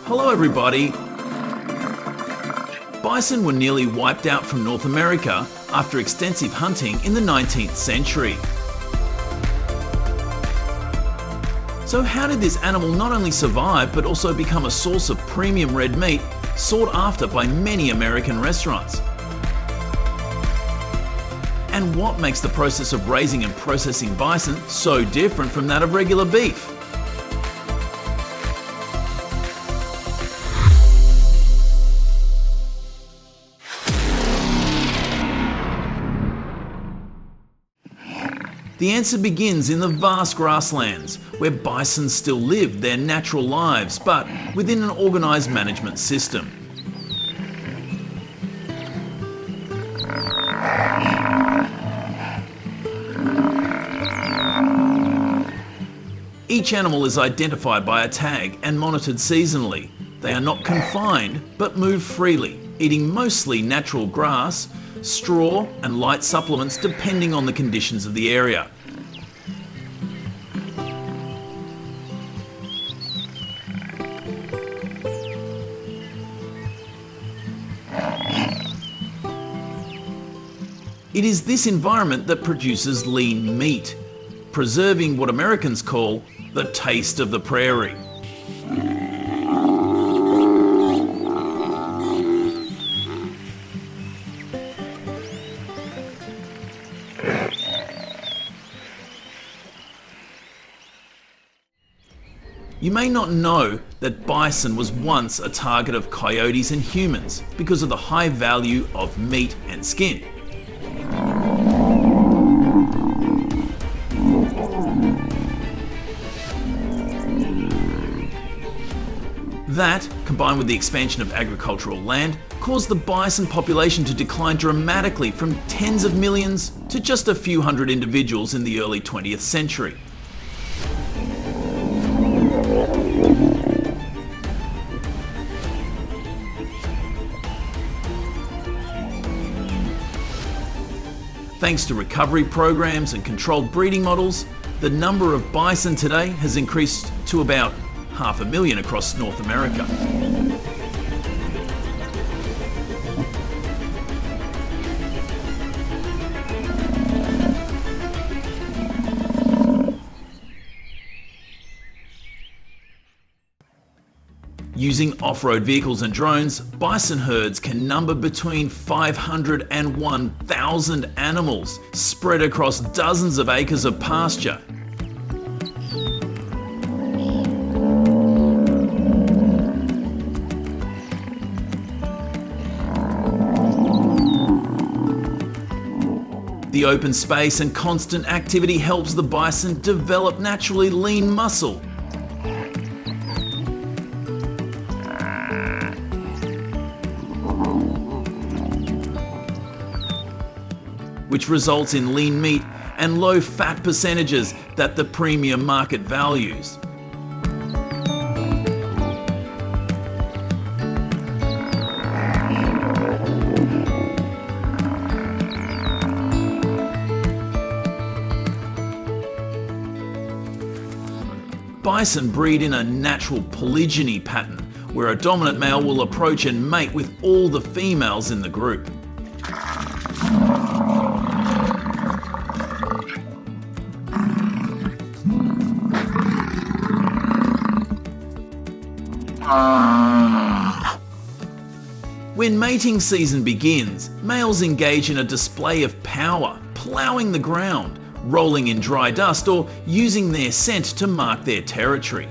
Hello everybody! Bison were nearly wiped out from North America after extensive hunting in the 19th century. So how did this animal not only survive but also become a source of premium red meat sought after by many American restaurants? And what makes the process of raising and processing bison so different from that of regular beef? The answer begins in the vast grasslands, where bison still live their natural lives, but within an organised management system. Each animal is identified by a tag and monitored seasonally. They are not confined, but move freely, eating mostly natural grass, straw and light supplements depending on the conditions of the area. It is this environment that produces lean meat, preserving what Americans call the taste of the prairie. You may not know that bison was once a target of coyotes and humans because of the high value of meat and skin. That, combined with the expansion of agricultural land, caused the bison population to decline dramatically from tens of millions to just a few hundred individuals in the early 20th century. Thanks to recovery programs and controlled breeding models, the number of bison today has increased to about 500,000 across North America. Using off-road vehicles and drones, bison herds can number between 500 and 1,000 animals, spread across dozens of acres of pasture. The open space and constant activity helps the bison develop naturally lean muscle. Which results in lean meat and low fat percentages that the premium market values. Bison breed in a natural polygyny pattern, where a dominant male will approach and mate with all the females in the group. When mating season begins, males engage in a display of power, ploughing the ground, rolling in dry dust, or using their scent to mark their territory.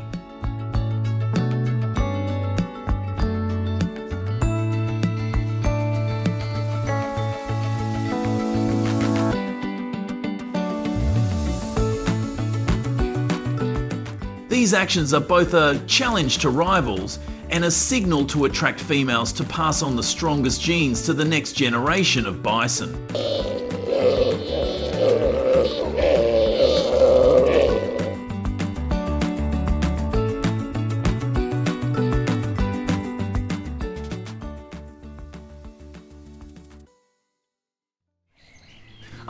These actions are both a challenge to rivals and a signal to attract females to pass on the strongest genes to the next generation of bison.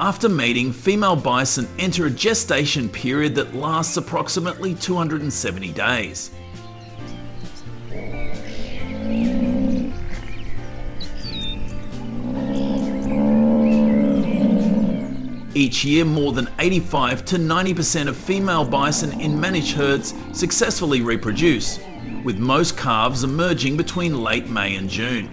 After mating, female bison enter a gestation period that lasts approximately 270 days. Each year, more than 85 to 90% of female bison in managed herds successfully reproduce, with most calves emerging between late May and June.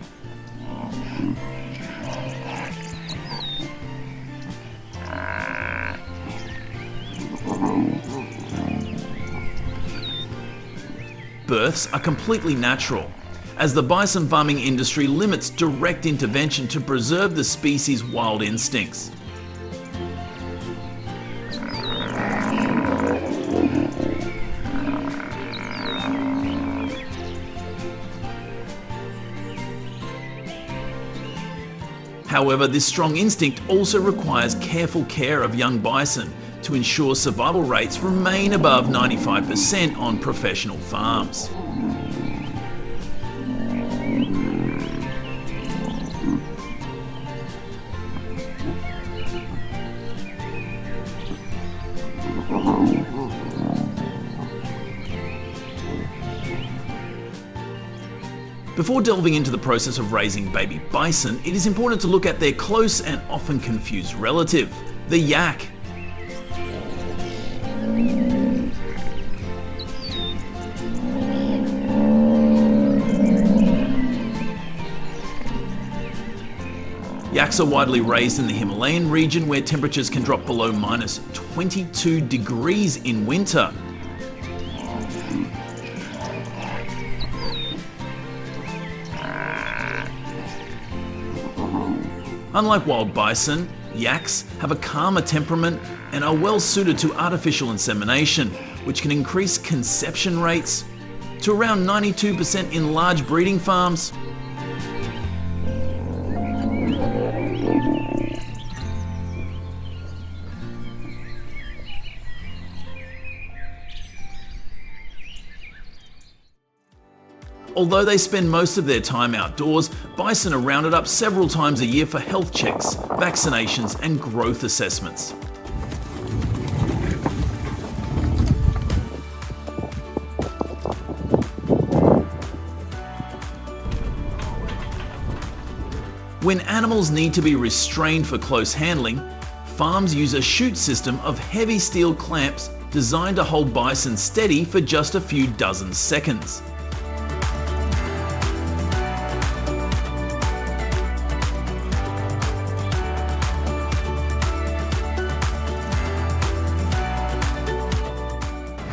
Births are completely natural, as the bison farming industry limits direct intervention to preserve the species' wild instincts. However, this strong instinct also requires careful care of young bison to ensure survival rates remain above 95% on professional farms. Before delving into the process of raising baby bison, it is important to look at their close and often confused relative, the yak. Yaks are widely raised in the Himalayan region, where temperatures can drop below minus 22 degrees in winter. Unlike wild bison, yaks have a calmer temperament and are well suited to artificial insemination, which can increase conception rates to around 92% in large breeding farms. Although they spend most of their time outdoors, bison are rounded up several times a year for health checks, vaccinations, and growth assessments. When animals need to be restrained for close handling, farms use a chute system of heavy steel clamps designed to hold bison steady for just a few dozen seconds.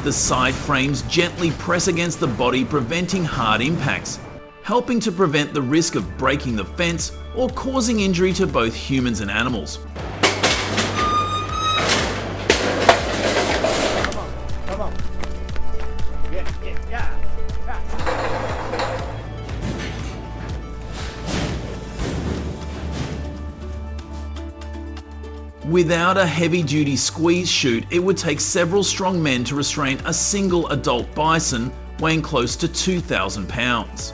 The side frames gently press against the body, preventing hard impacts, helping to prevent the risk of breaking the fence or causing injury to both humans and animals. Come on. Yeah. Without a heavy-duty squeeze chute, it would take several strong men to restrain a single adult bison weighing close to 2,000 pounds.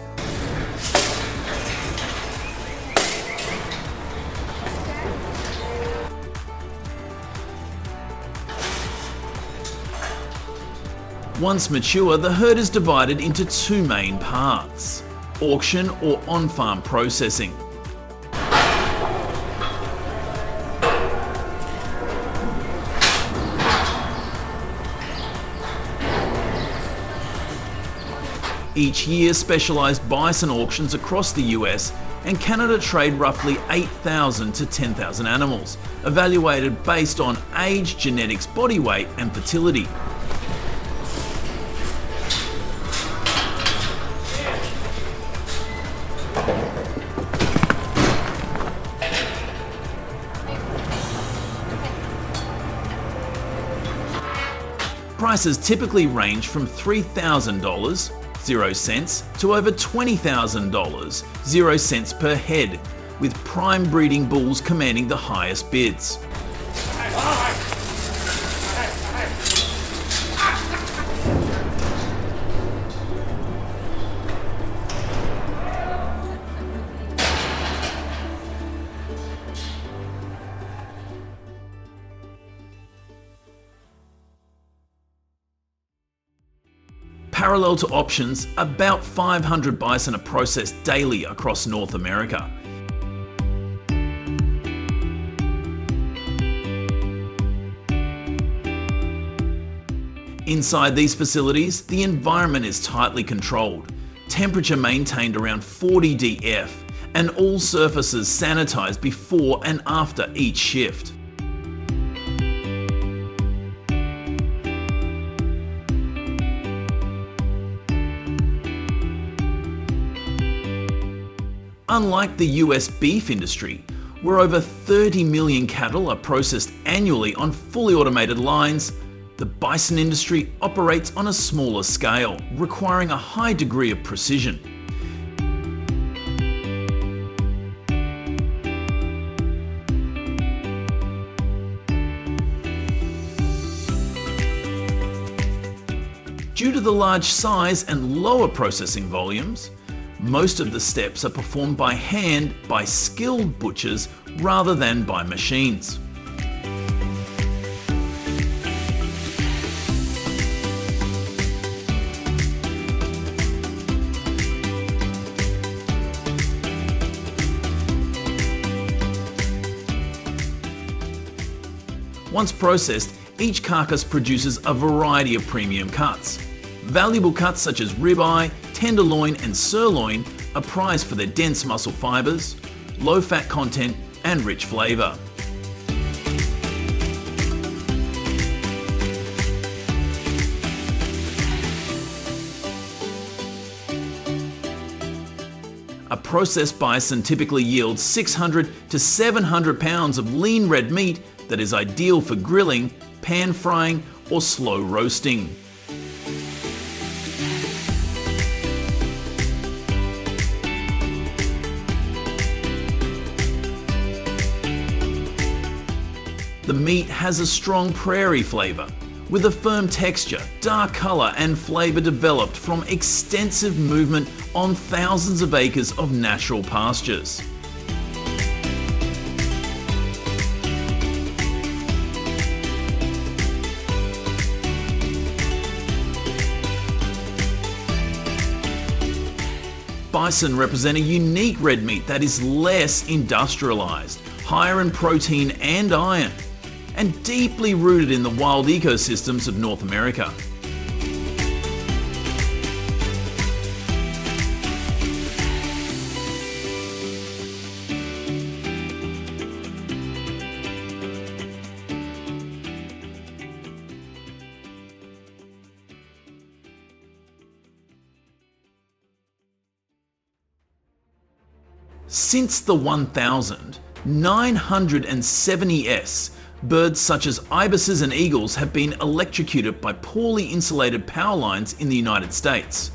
Once mature, the herd is divided into two main parts: auction or on-farm processing. Each year, specialised bison auctions across the US and Canada trade roughly 8,000 to 10,000 animals, evaluated based on age, genetics, body weight and fertility. Prices typically range from $3,000, 0 cents, to over $20,000, 0 cents per head, with prime breeding bulls commanding the highest bids. Parallel to options, about 500 bison are processed daily across North America. Inside these facilities, the environment is tightly controlled, temperature maintained around 40 dF, and all surfaces sanitized before and after each shift. Unlike the US beef industry, where over 30 million cattle are processed annually on fully automated lines, the bison industry operates on a smaller scale, requiring a high degree of precision. Due to the large size and lower processing volumes, most of the steps are performed by hand by skilled butchers rather than by machines. Once processed, each carcass produces a variety of premium cuts. Valuable cuts such as ribeye, tenderloin and sirloin are prized for their dense muscle fibres, low fat content and rich flavour. A processed bison typically yields 600 to 700 pounds of lean red meat that is ideal for grilling, pan frying or slow roasting. The meat has a strong prairie flavour, with a firm texture, dark colour and flavour developed from extensive movement on thousands of acres of natural pastures. Bison represent a unique red meat that is less industrialised, higher in protein and iron, and deeply rooted in the wild ecosystems of North America. Since the 1000, 970s, birds such as ibises and eagles have been electrocuted by poorly insulated power lines in the United States.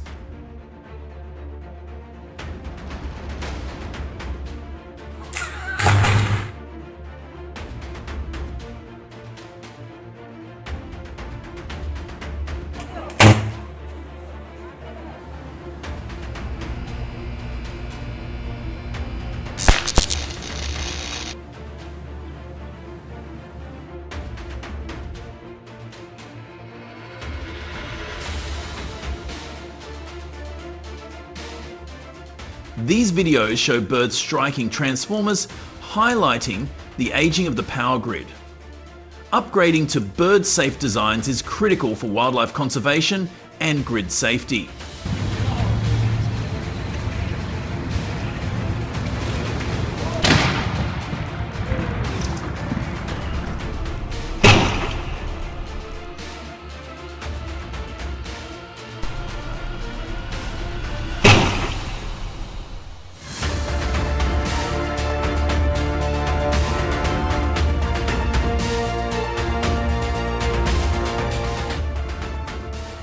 These videos show birds striking transformers, highlighting the aging of the power grid. Upgrading to bird-safe designs is critical for wildlife conservation and grid safety.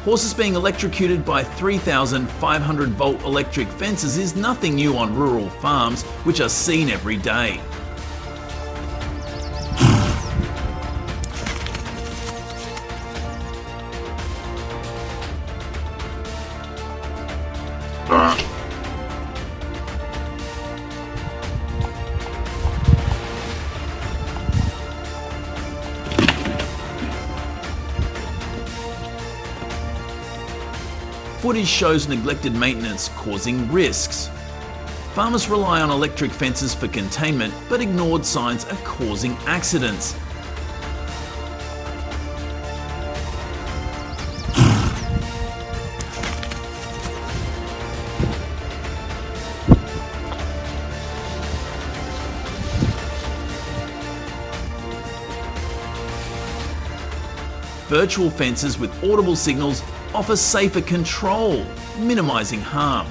Horses being electrocuted by 3,500 volt electric fences is nothing new on rural farms, which are seen every day. footage shows neglected maintenance causing risks. Farmers rely on electric fences for containment, but ignored signs are causing accidents. Virtual fences with audible signals offer safer control, minimising harm.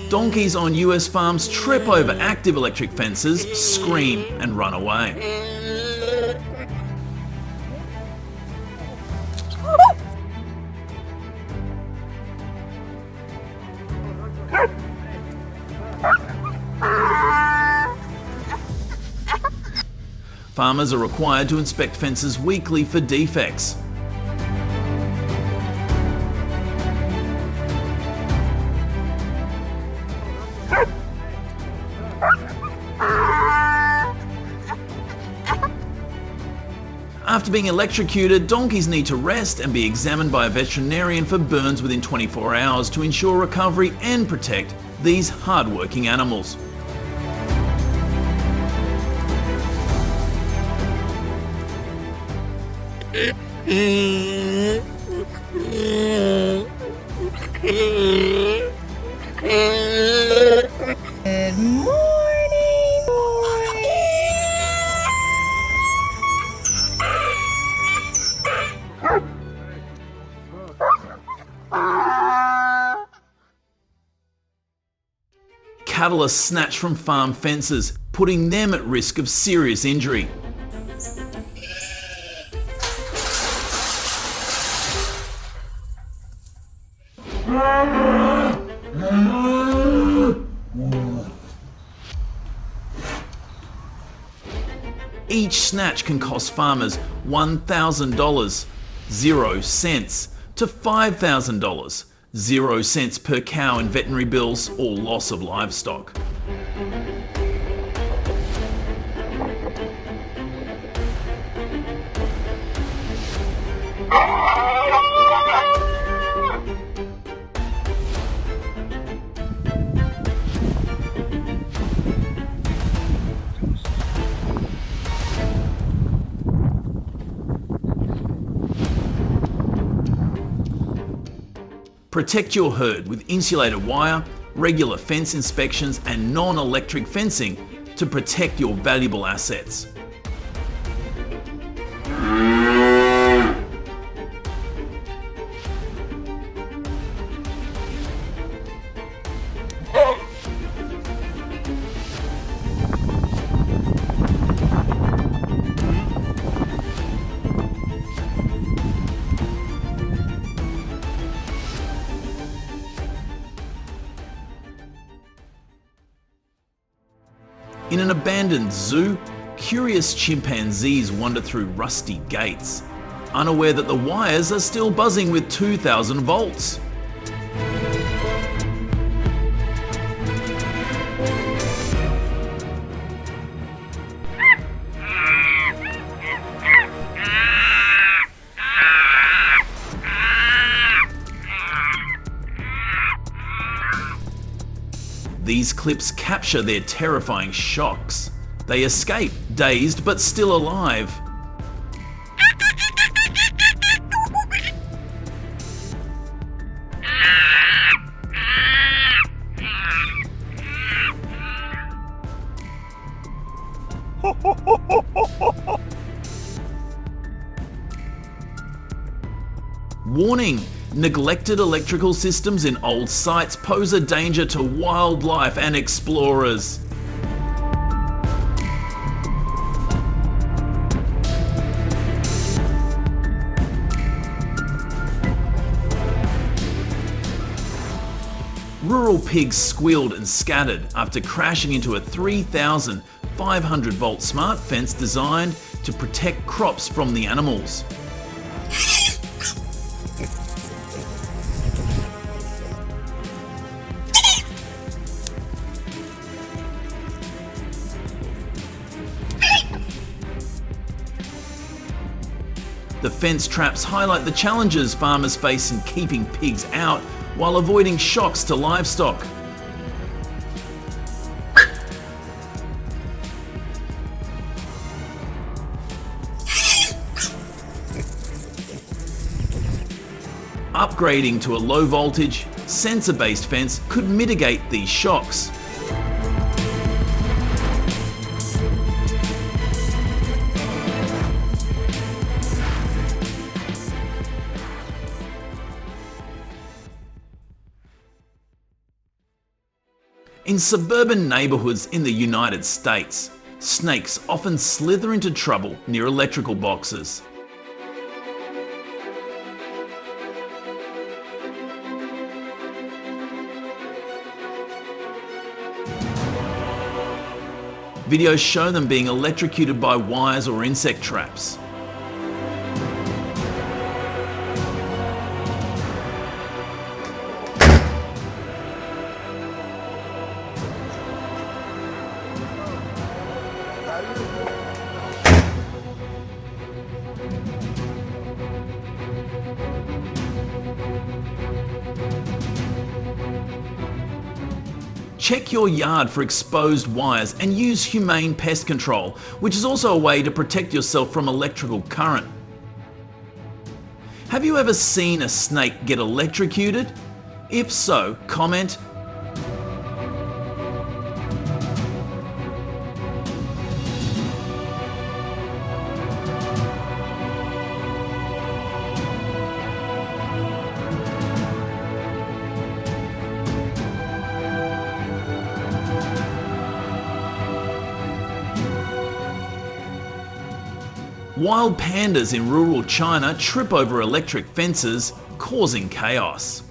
Donkeys on US farms trip over active electric fences, scream and run away. Farmers are required to inspect fences weekly for defects. After being electrocuted, donkeys need to rest and be examined by a veterinarian for burns within 24 hours to ensure recovery and protect these hard-working animals. Good morning. Cattle are snatched from farm fences, putting them at risk of serious injury. Each snatch can cost farmers $1,000, 0 cents, to $5,000, 0 cents per cow in veterinary bills or loss of livestock. Protect your herd with insulated wire, regular fence inspections and non-electric fencing to protect your valuable assets. In an abandoned zoo, curious chimpanzees wander through rusty gates, unaware that the wires are still buzzing with 2,000 volts. These clips capture their terrifying shocks. They escape, dazed but still alive. Warning! Neglected electrical systems in old sites pose a danger to wildlife and explorers. Rural pigs squealed and scattered after crashing into a 3,500-volt smart fence designed to protect crops from the animals. The fence traps highlight the challenges farmers face in keeping pigs out while avoiding shocks to livestock. Upgrading to a low voltage, sensor-based fence could mitigate these shocks. In suburban neighborhoods in the United States, snakes often slither into trouble near electrical boxes. Videos show them being electrocuted by wires or insect traps. Check your yard for exposed wires and use humane pest control, which is also a way to protect yourself from electrical current. Have you ever seen a snake get electrocuted? If so, comment. Wild pandas in rural China trip over electric fences, causing chaos.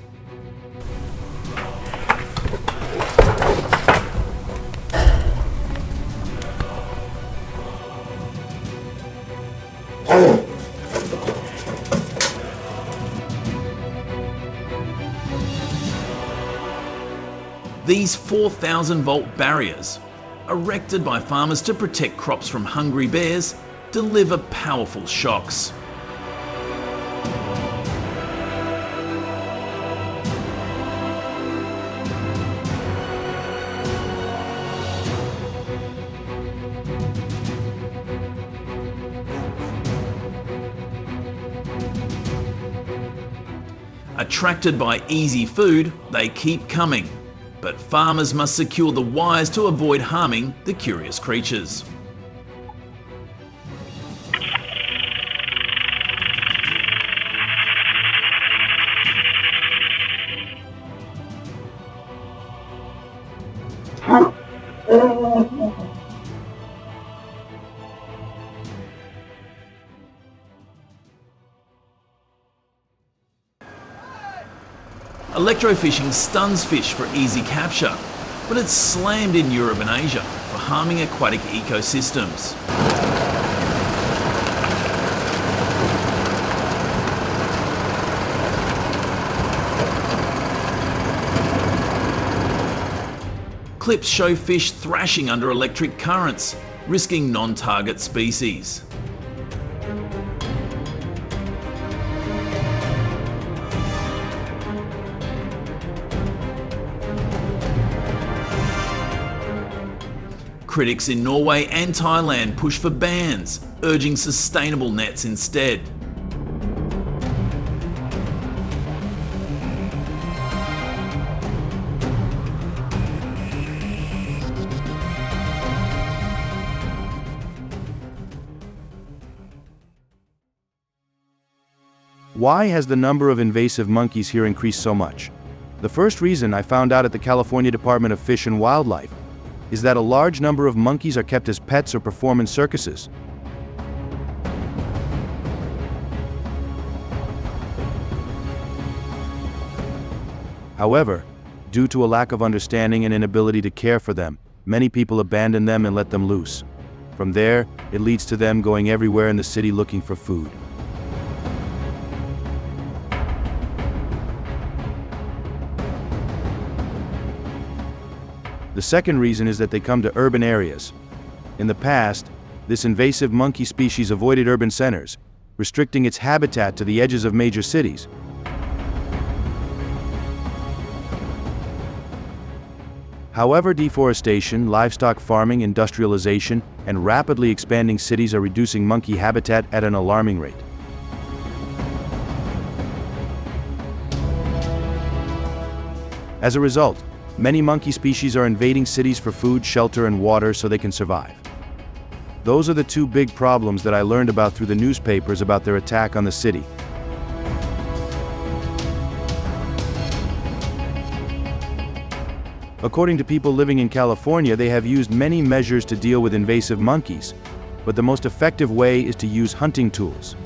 These 4,000-volt barriers, erected by farmers to protect crops from hungry bears, deliver powerful shocks. Attracted by easy food, they keep coming, but farmers must secure the wires to avoid harming the curious creatures. Electrofishing stuns fish for easy capture, but it's slammed in Europe and Asia for harming aquatic ecosystems. Clips show fish thrashing under electric currents, risking non-target species. Critics in Norway and Thailand push for bans, urging sustainable nets instead. Why has the number of invasive monkeys here increased so much? The first reason I found out at the California Department of Fish and Wildlife is that a large number of monkeys are kept as pets or perform in circuses. However, due to a lack of understanding and inability to care for them, many people abandon them and let them loose. From there, it leads to them going everywhere in the city looking for food. The second reason is that they come to urban areas. In the past, this invasive monkey species avoided urban centers, restricting its habitat to the edges of major cities. However, deforestation, livestock farming, industrialization, and rapidly expanding cities are reducing monkey habitat at an alarming rate. As a result, many monkey species are invading cities for food, shelter, and water so they can survive. Those are the two big problems that I learned about through the newspapers about their attack on the city. According to people living in California, they have used many measures to deal with invasive monkeys, but the most effective way is to use hunting tools.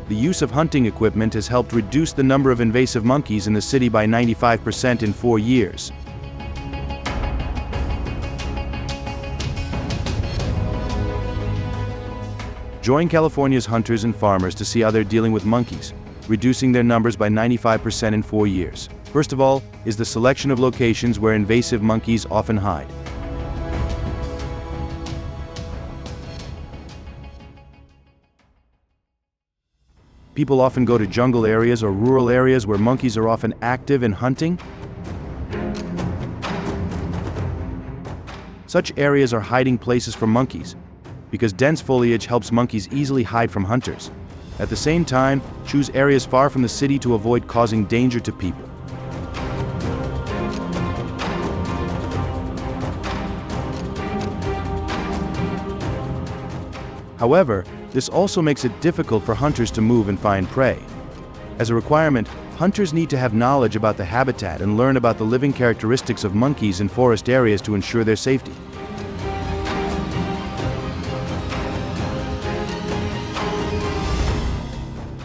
The use of hunting equipment has helped reduce the number of invasive monkeys in the city by 95% in 4 years. Join California's hunters and farmers to see how they're dealing with monkeys, reducing their numbers by 95% in 4 years. First of all, is the selection of locations where invasive monkeys often hide. People often go to jungle areas or rural areas where monkeys are often active and hunting. Such areas are hiding places for monkeys, because dense foliage helps monkeys easily hide from hunters. At the same time, choose areas far from the city to avoid causing danger to people. However, this also makes it difficult for hunters to move and find prey. As a requirement, hunters need to have knowledge about the habitat and learn about the living characteristics of monkeys in forest areas to ensure their safety.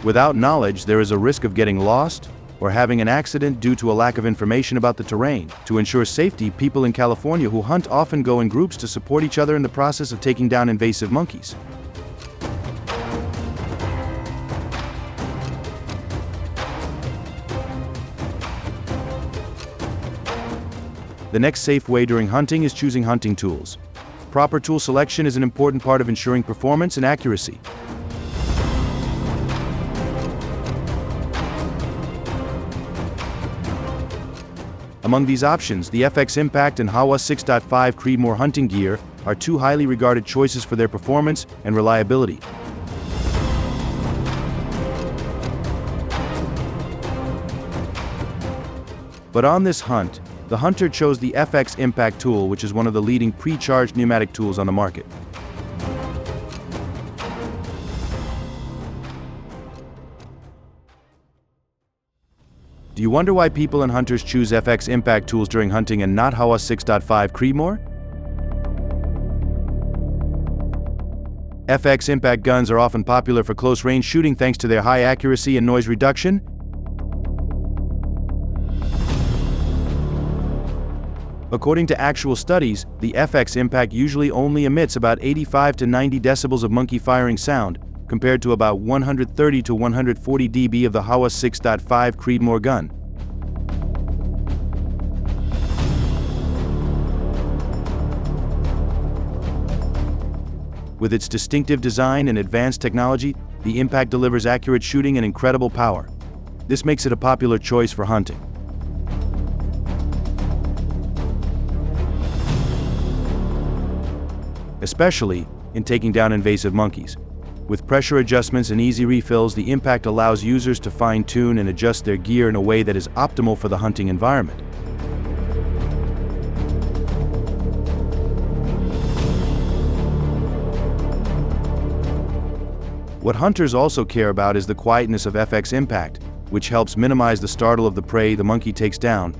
Without knowledge, there is a risk of getting lost or having an accident due to a lack of information about the terrain. To ensure safety, people in California who hunt often go in groups to support each other in the process of taking down invasive monkeys. The next safe way during hunting is choosing hunting tools. Proper tool selection is an important part of ensuring performance and accuracy. Among these options, the FX Impact and Hawa 6.5 Creedmoor hunting gear are two highly regarded choices for their performance and reliability. But on this hunt, the hunter chose the FX Impact tool, which is one of the leading pre-charged pneumatic tools on the market. Do you wonder why people and hunters choose FX Impact tools during hunting and not Hawa 6.5 Creedmoor? FX Impact guns are often popular for close-range shooting thanks to their high accuracy and noise reduction. According to actual studies, the FX Impact usually only emits about 85 to 90 decibels of monkey firing sound, compared to about 130 to 140 dB of the Hawa 6.5 Creedmoor gun. With its distinctive design and advanced technology, the Impact delivers accurate shooting and incredible power. This makes it a popular choice for hunting. Especially in taking down invasive monkeys. With pressure adjustments and easy refills, the Impact allows users to fine-tune and adjust their gear in a way that is optimal for the hunting environment. What hunters also care about is the quietness of FX Impact, which helps minimize the startle of the prey the monkey takes down,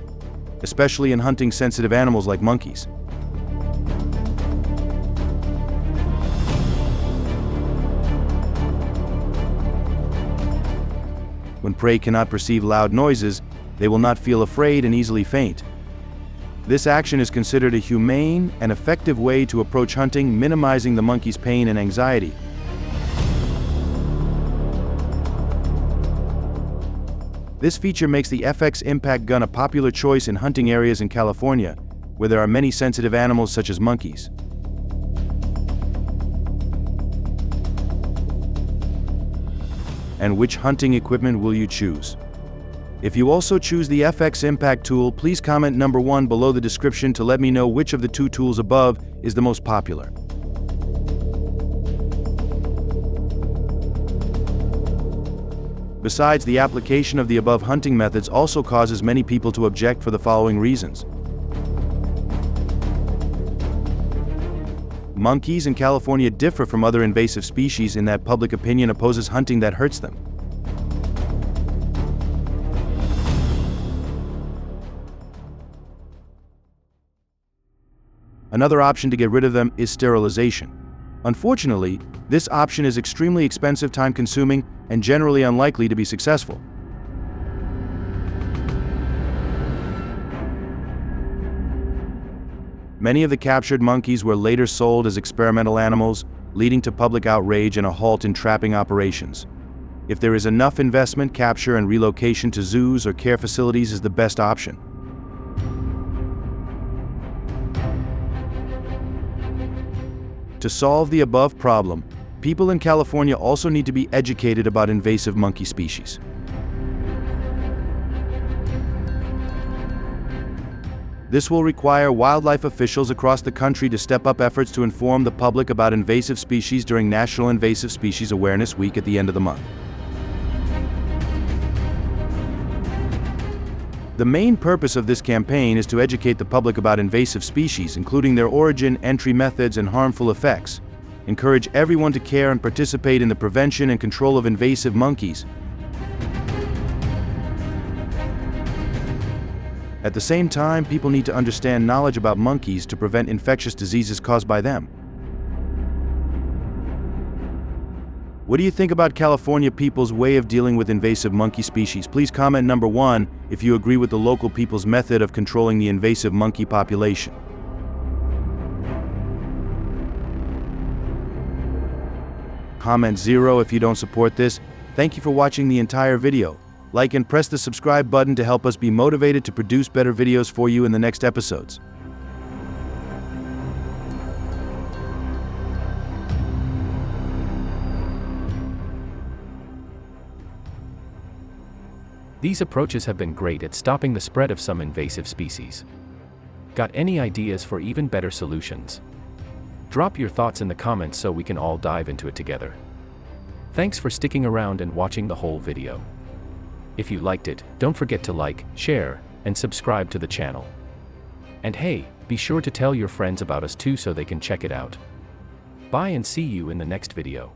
especially in hunting sensitive animals like monkeys. When prey cannot perceive loud noises, they will not feel afraid and easily faint. This action is considered a humane and effective way to approach hunting, minimizing the monkey's pain and anxiety. This feature makes the FX Impact gun a popular choice in hunting areas in California, where there are many sensitive animals such as monkeys. And which hunting equipment will you choose? If you also choose the FX Impact tool, please comment number 1 below the description to let me know which of the 2 tools above is the most popular. Besides, the application of the above hunting methods also causes many people to object for the following reasons. Monkeys in California differ from other invasive species in that public opinion opposes hunting that hurts them. Another option to get rid of them is sterilization. Unfortunately, this option is extremely expensive, time-consuming, and generally unlikely to be successful. Many of the captured monkeys were later sold as experimental animals, leading to public outrage and a halt in trapping operations. If there is enough investment, capture and relocation to zoos or care facilities is the best option. To solve the above problem, people in California also need to be educated about invasive monkey species. This will require wildlife officials across the country to step up efforts to inform the public about invasive species during National Invasive Species Awareness Week at the end of the month. The main purpose of this campaign is to educate the public about invasive species, including their origin, entry methods, and harmful effects. Encourage everyone to care and participate in the prevention and control of invasive monkeys. At the same time, people need to understand knowledge about monkeys to prevent infectious diseases caused by them. What do you think about California people's way of dealing with invasive monkey species? Please comment number 1 if you agree with the local people's method of controlling the invasive monkey population. Comment 0 if you don't support this. Thank you for watching the entire video. Like and press the subscribe button to help us be motivated to produce better videos for you in the next episodes. These approaches have been great at stopping the spread of some invasive species. Got any ideas for even better solutions? Drop your thoughts in the comments so we can all dive into it together. Thanks for sticking around and watching the whole video. If you liked it, don't forget to like, share, and subscribe to the channel. And hey, be sure to tell your friends about us too so they can check it out. Bye and see you in the next video.